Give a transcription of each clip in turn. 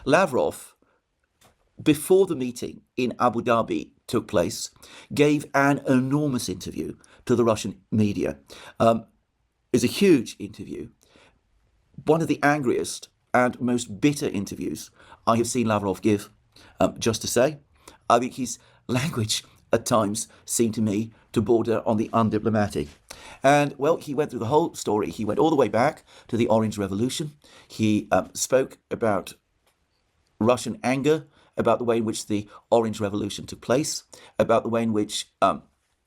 Lavrov, before the meeting in Abu Dhabi took place, gave an enormous interview to the Russian media. It's a huge interview, one of the angriest and most bitter interviews I have seen Lavrov give. Just to say, I think his language at times seemed to me to border on the undiplomatic. And, well, he went through the whole story. He went all the way back to the Orange Revolution. He spoke about Russian anger, about the way in which the Orange Revolution took place, about the way in which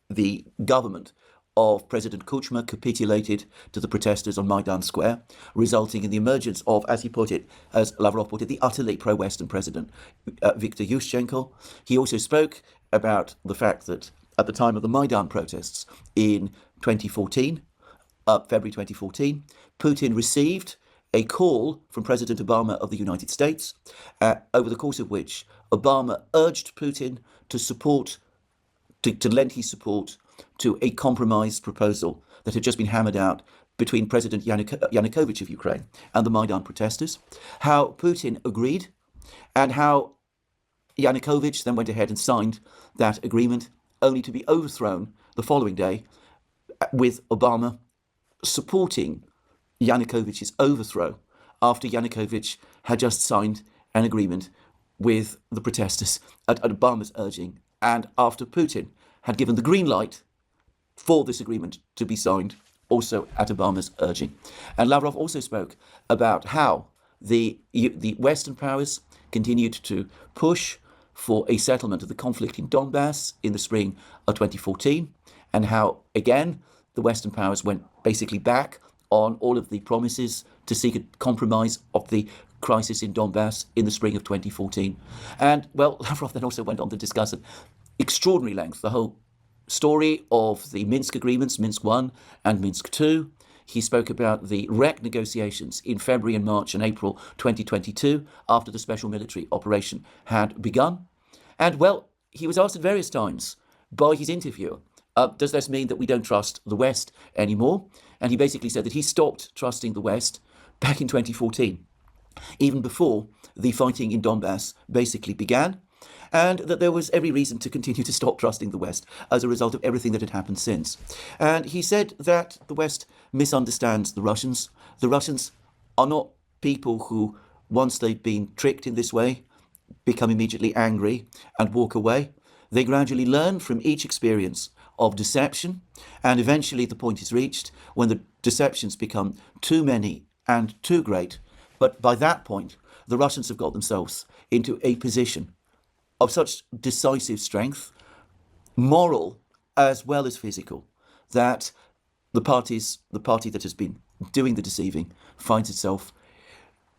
the government of President Kuchma capitulated to the protesters on Maidan Square, resulting in the emergence of, as he put it, as Lavrov put it, the utterly pro-Western president, Viktor Yushchenko. He also spoke about the fact that at the time of the Maidan protests in 2014, February 2014, Putin received a call from President Obama of the United States, over the course of which Obama urged Putin to lend his support to a compromise proposal that had just been hammered out between President Yanukovych of Ukraine and the Maidan protesters, how Putin agreed, and how Yanukovych then went ahead and signed that agreement, only to be overthrown the following day, with Obama supporting Yanukovych's overthrow after Yanukovych had just signed an agreement with the protesters at Obama's urging, and after Putin had given the green light for this agreement to be signed, also at Obama's urging. And Lavrov also spoke about how the Western powers continued to push for a settlement of the conflict in Donbass in the spring of 2014, and how, again, the Western powers went basically back on all of the promises to seek a compromise of the crisis in Donbass in the spring of 2014. And, well, Lavrov then also went on to discuss at extraordinary length the whole story of the Minsk agreements, Minsk I and Minsk II. He spoke about the wreck negotiations in February and March and April 2022 after the special military operation had begun. And, well, he was asked at various times by his interviewer, does this mean that we don't trust the West anymore? And he basically said that he stopped trusting the West back in 2014, even before the fighting in Donbass basically began, and that there was every reason to continue to stop trusting the West as a result of everything that had happened since. And he said that the West misunderstands the Russians. The Russians are not people who, once they've been tricked in this way, become immediately angry and walk away. They gradually learn from each experience of deception, and eventually the point is reached when the deceptions become too many and too great. But by that point, the Russians have got themselves into a position of such decisive strength, moral as well as physical, that the party that has been doing the deceiving finds itself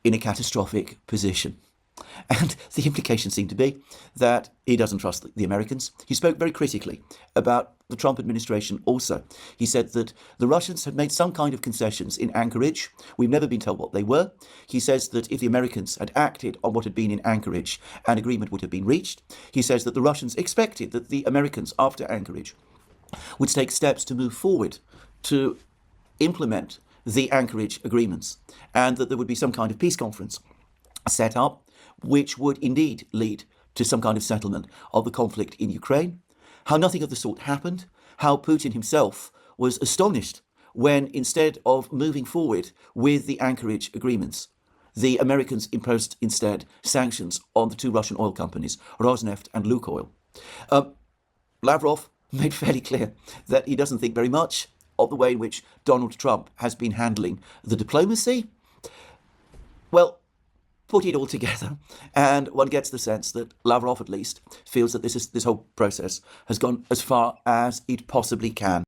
in a catastrophic position. And the implication seemed to be that he doesn't trust the Americans. He spoke very critically about the Trump administration also. He said that the Russians had made some kind of concessions in Anchorage. We've never been told what they were. He says that if the Americans had acted on what had been in Anchorage, an agreement would have been reached. He says that the Russians expected that the Americans, after Anchorage, would take steps to move forward to implement the Anchorage agreements, and that there would be some kind of peace conference set up, which would indeed lead to some kind of settlement of the conflict in Ukraine. How nothing of the sort happened, how Putin himself was astonished when, instead of moving forward with the Anchorage agreements, the Americans imposed instead sanctions on the two Russian oil companies, Rosneft and Lukoil. Lavrov made fairly clear that he doesn't think very much of the way in which Donald Trump has been handling the diplomacy. Well, put it all together, and one gets the sense that Lavrov, at least, feels that this whole process has gone as far as it possibly can.